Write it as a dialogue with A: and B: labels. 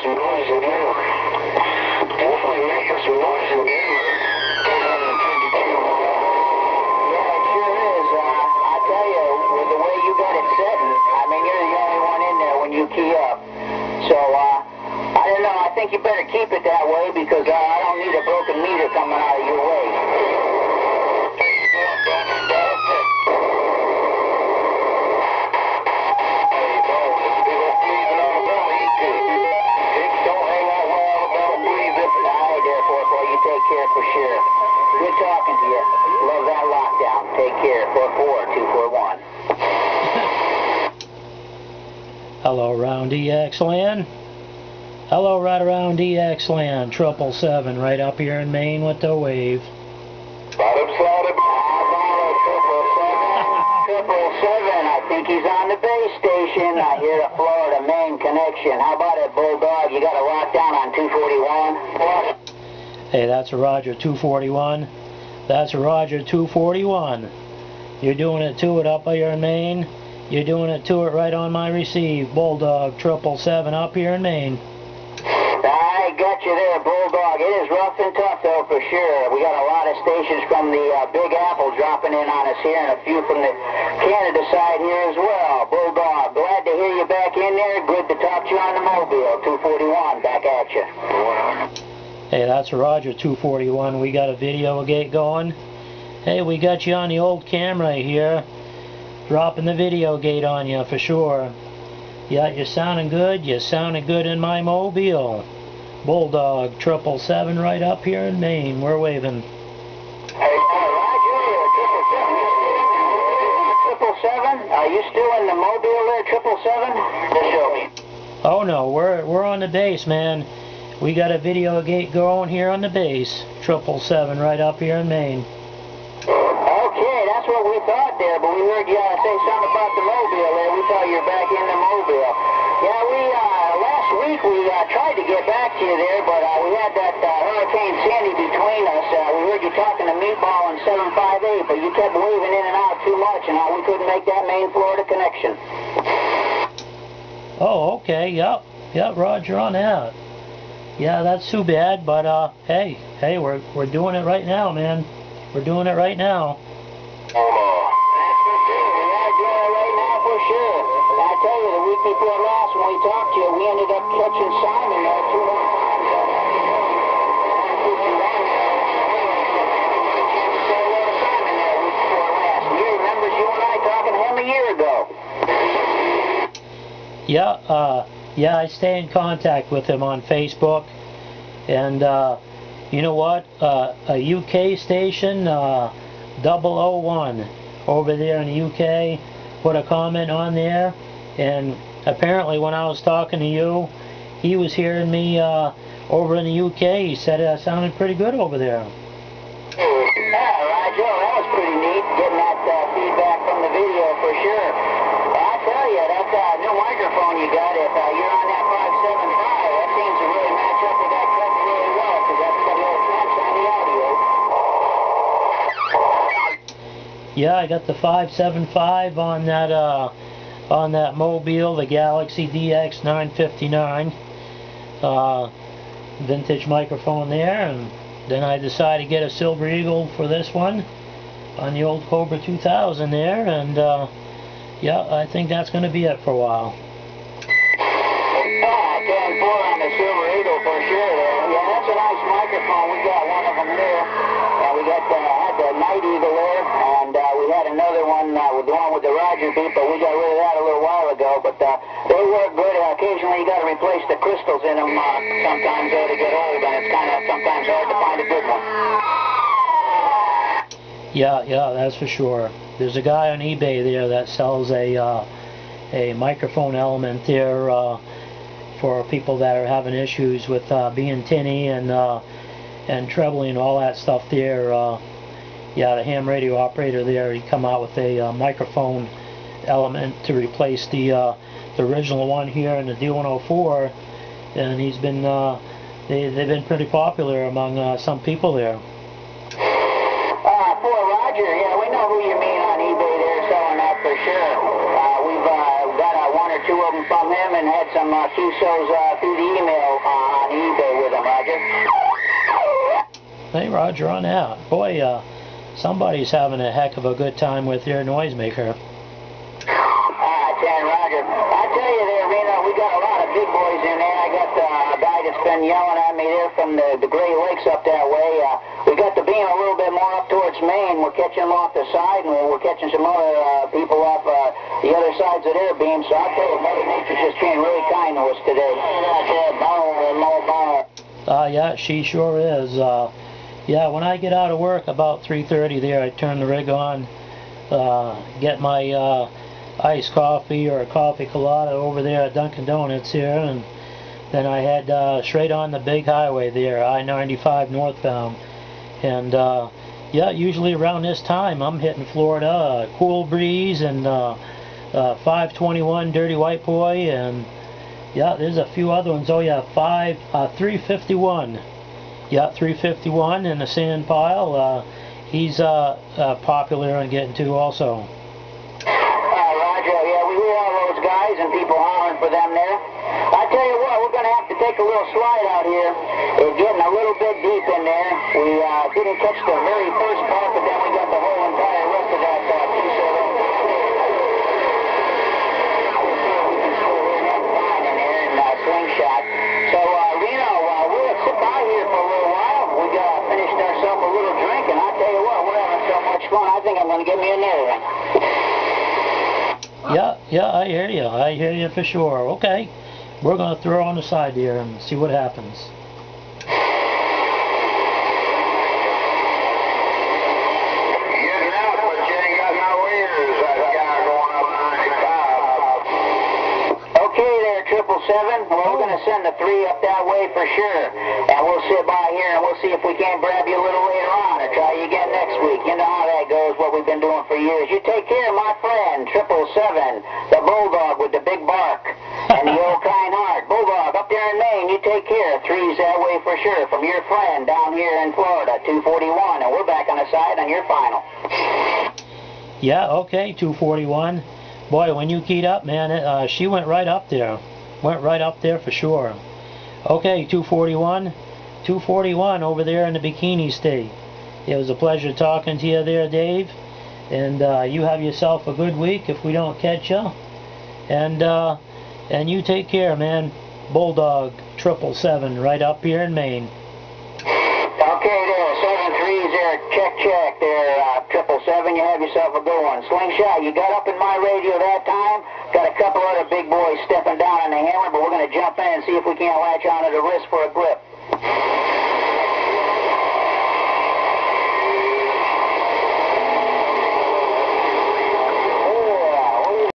A: some noise in here. Definitely making some noise in here.
B: Yeah, it sure is. I tell you, with the way you got it setting, I mean, you're the only one in there when you key up. So, I don't know. I think you better keep it that way because I don't need a broken meter coming out of your way. Take care for sure. Good talking to you. Love that lockdown. Take care. 44241.
C: Hello, around EX land. Hello, right around EX land. 777 right up here in Maine with the wave.
B: 777. I think he's on the base station. I hear a Florida Maine connection. How about it, Bulldog? You got a lockdown on 241?
C: Hey, that's a Roger 241. That's a Roger 241. You're doing it to it up here in Maine. You're doing it to it right on my receive. Bulldog 777 up here in Maine.
B: I got you there, Bulldog. It is rough and tough, though, for sure. We got a lot of stations from the Big Apple dropping in on us here, and a few from the Canada side here as well. Bulldog, glad to hear you back in there. Good to talk to you on the Mobile. 241, back at you.
C: Hey, that's a Roger 241. We got a video gate going. Hey, we got you on the old camera here. Dropping the video gate on you for sure. Yeah, you're sounding good. You're sounding good in my Mobile. Bulldog 777 right up here in Maine. We're waving.
B: Hey, Roger, 777. Are you still in the Mobile there, 777? Just show me.
C: Oh no, we're on the base, man. We got a video gate going here on the base. 777 right up here in Maine.
B: Okay, that's what we thought there, but we heard you say something about the Mobile there. We thought you were back in the Mobile. Yeah, last week we tried to get back to you there, but we had that Hurricane Sandy between us. We heard you talking to Meatball and 758, but you kept waving in and out too much, and we couldn't make that Maine-Florida connection.
C: Oh, okay, yep, Roger on that. Yeah, that's too bad, but hey, we're doing it right now, man. We're doing it right now.
B: That's for sure. We are doing it right now for sure. I tell you, the week before last when we talked to you, we ended up catching Simon there 2 more times. He remembers you and I talking to him a year ago.
C: Yeah, I stay in contact with him on Facebook, and you know what? A UK station, 001, over there in the UK, put a comment on there, and apparently when I was talking to you, he was hearing me over in the UK. He said it sounded pretty good over there.
B: Yeah, Roger, that was pretty neat, getting that feedback from the video for sure. I tell you, that new microphone you got, if you're on that 575, that seems to really match up with that clip really well, because that's got a little catch on the audio.
C: Yeah, I got the 575 on that Mobile, the Galaxy DX 959 vintage microphone there, and then I decided to get a Silver Eagle for this one on the old Cobra 2000 there, and yeah, I think that's going to be it for a while.
B: 10-4 on the Silver Eagle for sure there. Yeah, that's a nice microphone. We got one of them there. We had the Night Eagle there, and we had another one, the one with the Roger beat, but we got rid of that a little while ago. But they work good. Occasionally you got to replace the crystals in them sometimes though to get old, and it's kind of sometimes hard to find a good one.
C: Yeah, that's for sure. There's a guy on eBay there that sells a microphone element there for people that are having issues with being tinny and trebly and all that stuff there. Yeah, the ham radio operator there, he come out with a microphone element to replace the original one here in the D104, and he's been they've been pretty popular among some people there.
B: Poor Roger, yeah, we know who you mean on eBay there selling that for sure. We've got one or two of them from him and had some QSOs through the email. email on eBay with them, Roger.
C: Hey, Roger, on out. Boy, somebody's having a heck of a good time with your noisemaker.
B: Roger. I tell you there, Reno, we got a lot of big boys in there. I got a guy that's been yelling at me there from the Great Lakes up that way. We got the beam a little bit more up towards Maine. We're catching them off the side, and we're catching some other people off the other sides of their beam. So I'll tell you, Mother Nature's just being really kind to us today.
C: Yeah, she sure is. Yeah, when I get out of work about 3:30 there, I turn the rig on, get my iced coffee or a coffee colada over there at Dunkin' Donuts here, and then I head straight on the big highway there, I-95 northbound. And yeah, usually around this time I'm hitting Florida, cool breeze and 521 Dirty White Boy, and yeah, there's a few other ones. Oh yeah, 351. Yeah, 351 in the sand pile. He's popular on getting to also.
B: And people hollering for them there. I tell you what, we're going to have to take a little slide out here. It's getting a little bit deep in there. We didn't catch the very first part, but then we got the whole entire rest of that piece of it. In there in slingshot. So, Reno, we'll sit by here for a little while. We got finished ourselves a little drink, and I tell you what, we're having so much fun. I think I'm going to get me another one.
C: Yeah, I hear you. I hear you for sure. Okay, we're going to throw on the side here and see what happens.
A: Getting out, but you ain't got no ears. That guy going up 95.
B: Okay there, 777. Well, we're going to send the 3 up that way for sure. And we'll sit by here and we'll see if we can't grab you a little later on or try you again next week. You know how that goes, what we've been doing for years. You take care, my friend, 777, the Bulldog with the big bark, and the old kind heart. Bulldog, up there in Maine, you take care. 3's that way for sure, from your friend down here in Florida, 241, and we're back on the side on your final.
C: Yeah, okay, 241. Boy, when you keyed up, man, she went right up there. Went right up there for sure. Okay, 241. 241 over there in the Bikini State. It was a pleasure talking to you there, Dave. And you have yourself a good week if we don't catch you. And you take care, man. Bulldog 777 right up here in Maine.
B: Okay there, 7-3's there. Check there, 777. You have yourself a good one. Slingshot, you got up in my radio that time. Got a couple other big boys stepping down on the hammer, but we're going to jump in and see if we can't latch onto the wrist for a grip.